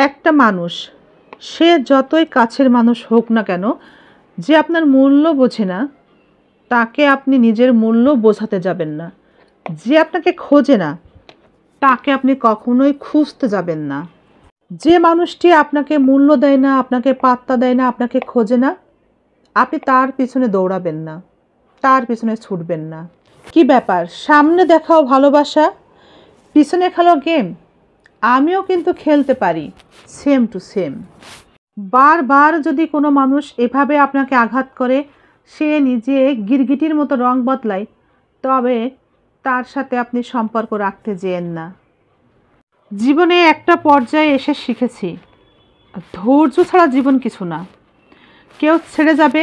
একটা মানুষ, সে যতই কাছের মানুষ হোক না কেন, যে আপনার মূল্য বোঝে না, তাকে আপনি নিজের মূল্য বোঝাতে যাবেন না। যে আপনাকে খোঁজে না, তাকে আপনি কখনোই খুঁজতে যাবেন না। যে মানুষটি আপনাকে মূল্য দেয় না, আপনাকে পাত্তা দেয় না, আপনাকে খোঁজে না, আপনি তার পিছনে দৌড়াবেন না, তার পিছনে ছুটবেন না। কি ব্যাপার, সামনে দেখাও ভালোবাসা, পিছনে খেলো গেম। আমিও কিন্তু খেলতে পারি, সেম টু সেম। বারবার যদি কোনো মানুষ এভাবে আপনাকে আঘাত করে, সে নিজে গিরগিটির মতো রং বদলায়, তবে তার সাথে আপনি সম্পর্ক রাখতে যেয়েন না। জীবনে একটা পর্যায়ে এসে শিখেছি, ধৈর্য ছাড়া জীবন কিছু না। কেউ ছেড়ে যাবে,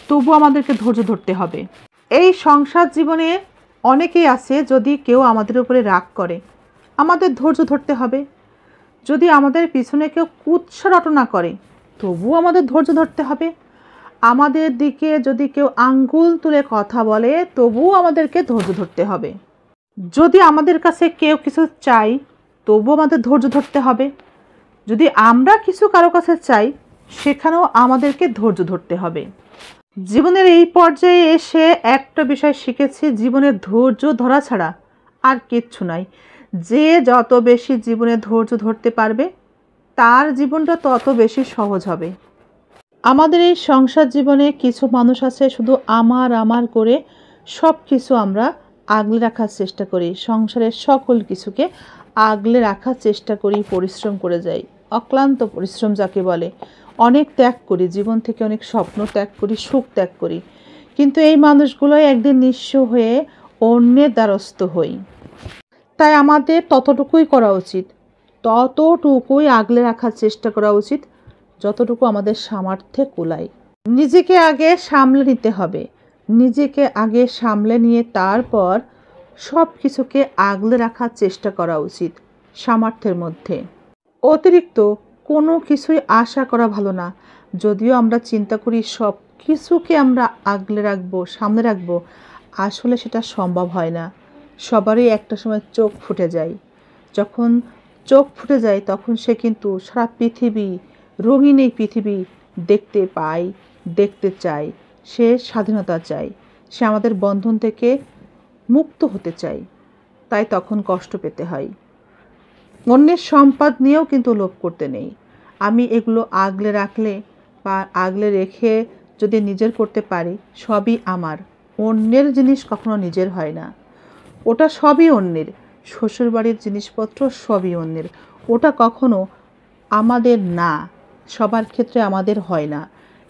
তবু আমাদেরকে ধৈর্য ধরতে হবে। এই সংসার জীবনে অনেকেই আছে, যদি কেউ আমাদের উপরে রাগ করে, আমাদের ধৈর্য ধরতে হবে। যদি আমাদের পিছনে কেউ কুৎসা রটনা করে, তবুও আমাদের ধৈর্য ধরতে হবে। আমাদের দিকে যদি কেউ আঙ্গুল তুলে কথা বলে, তবুও আমাদেরকে ধৈর্য ধরতে হবে। যদি আমাদের কাছে কেউ কিছু চাই, তবুও আমাদের ধৈর্য ধরতে হবে। যদি আমরা কিছু কারো কাছে চাই, সেখানেও আমাদেরকে ধৈর্য ধরতে হবে। জীবনের এই পর্যায়ে এসে একটা বিষয় শিখেছি, জীবনের ধৈর্য ধরা ছাড়া আর কিচ্ছু নাই। যে যত বেশি জীবনে ধৈর্য ধরতে পারবে, তার জীবনটা তত বেশি সহজ হবে। আমাদের এই সংসার জীবনে কিছু মানুষ আছে, শুধু আমার আমার করে সব কিছু আমরা আগলে রাখার চেষ্টা করি, সংসারের সকল কিছুকে আগলে রাখার চেষ্টা করি, পরিশ্রম করে যাই, অক্লান্ত পরিশ্রম যাকে বলে। অনেক ত্যাগ করি, জীবন থেকে অনেক স্বপ্ন ত্যাগ করি, সুখ ত্যাগ করি, কিন্তু এই মানুষগুলোই একদিন নিঃস্ব হয়ে অন্যের দ্বারস্থ হই। তাই আমাদের ততটুকুই করা উচিত, ততটুকুই আগলে রাখার চেষ্টা করা উচিত যতটুকু আমাদের সামর্থ্যে কুলায়। নিজেকে আগে সামলে নিতে হবে, নিজেকে আগে সামলে নিয়ে তারপর সব কিছুকে আগলে রাখার চেষ্টা করা উচিত সামর্থ্যের মধ্যে। অতিরিক্ত কোনো কিছুই আশা করা ভালো না। যদিও আমরা চিন্তা করি সব কিছুকে আমরা আগলে রাখবো, সামনে রাখবো, আসলে সেটা সম্ভব হয় না। সবারই একটা সময় চোখ ফুটে যায়। যখন চোখ ফুটে যায়, তখন সে কিন্তু সারা পৃথিবী, রঙিন এই পৃথিবী দেখতে পায়, দেখতে চায়। সে স্বাধীনতা চায়, সে আমাদের বন্ধন থেকে মুক্ত হতে চায়। তাই তখন কষ্ট পেতে হয়। অন্যের সম্পদ নিয়েও কিন্তু লোভ করতে নেই। আমি এগুলো আগলে রাখলে বা আগলে রেখে যদি নিজের করতে পারি, সবই আমার। অন্যের জিনিস কখনো নিজের হয় না, ওটা সবই অন্যের। শ্বশুরবাড়ির জিনিসপত্র সবই অন্যের, ওটা কখনো আমাদের না। সবার ক্ষেত্রে আমাদের হয় না,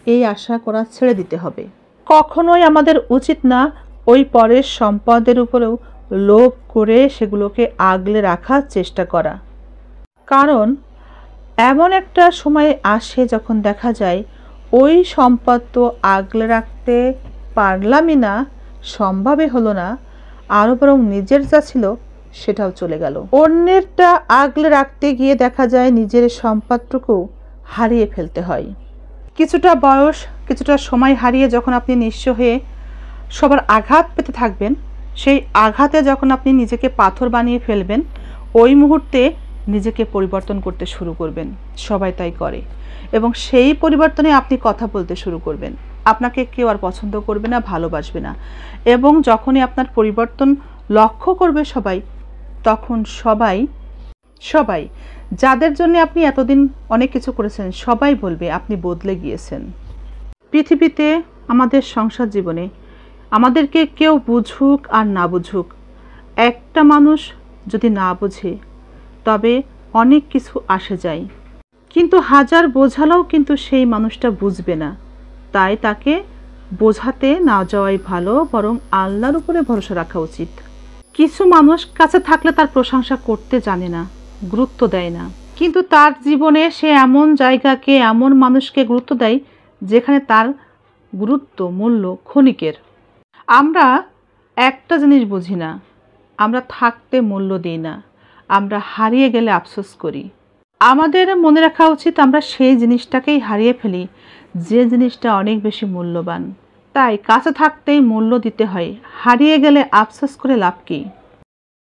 এই আশা করা ছেড়ে দিতে হবে। কখনোই আমাদের উচিত না ওই পরের সম্পদের উপরেও লোভ করে সেগুলোকে আগলে রাখার চেষ্টা করা। কারণ এমন একটা সময় আসে যখন দেখা যায় ওই সম্পদ তো আগলে রাখতে পারলামই না, সম্ভবই হলো না, আরও বরং নিজের যা ছিল সেটাও চলে গেল। অন্যেরটা আগলে রাখতে গিয়ে দেখা যায় নিজের সম্পদটুকু হারিয়ে ফেলতে হয়। কিছুটা বয়স, কিছুটা সময় হারিয়ে যখন আপনি নিঃস্ব হয়ে সবার আঘাত পেতে থাকবেন, সেই আঘাতে যখন আপনি নিজেকে পাথর বানিয়ে ফেলবেন, ওই মুহূর্তে নিজেকে পরিবর্তন করতে শুরু করবেন। সবাই তাই করে, এবং সেই পরিবর্তনে আপনি কথা বলতে শুরু করবেন। আপনাকে কেউ আর পছন্দ করবে না, ভালোবাসবে না। এবং যখনই আপনার পরিবর্তন লক্ষ্য করবে সবাই, তখন সবাই যাদের জন্য আপনি এতদিন অনেক কিছু করেছেন, সবাই বলবে আপনি বদলে গিয়েছেন। পৃথিবীতে, আমাদের সংসার জীবনে, আমাদেরকে কেউ বুঝুক আর না বুঝুক, একটা মানুষ যদি না বোঝে, তবে অনেক কিছু আসে যায়। কিন্তু হাজার বোঝালেও কিন্তু সেই মানুষটা বুঝবে না। তাই তাকে বোঝাতে না যাওয়াই ভালো, বরং আল্লাহর উপরে ভরসা রাখা উচিত। কিছু মানুষ কাছে থাকলে তার প্রশংসা করতে জানে না, গুরুত্ব দেয় না, কিন্তু তার জীবনে সে এমন জায়গাকে, এমন মানুষকে গুরুত্ব দেয় যেখানে তার গুরুত্ব, মূল্য ক্ষণিকের। আমরা একটা জিনিস বুঝি না, আমরা থাকতে মূল্য দিই না, আমরা হারিয়ে গেলে আফসোস করি। আমাদের মনে রাখা উচিত আমরা সেই জিনিসটাকেই হারিয়ে ফেলি যে জিনিসটা অনেক বেশি মূল্যবান। তাই কাছে থাকতেই মূল্য দিতে হয়, হারিয়ে গেলে আফসোস করে লাভ কী?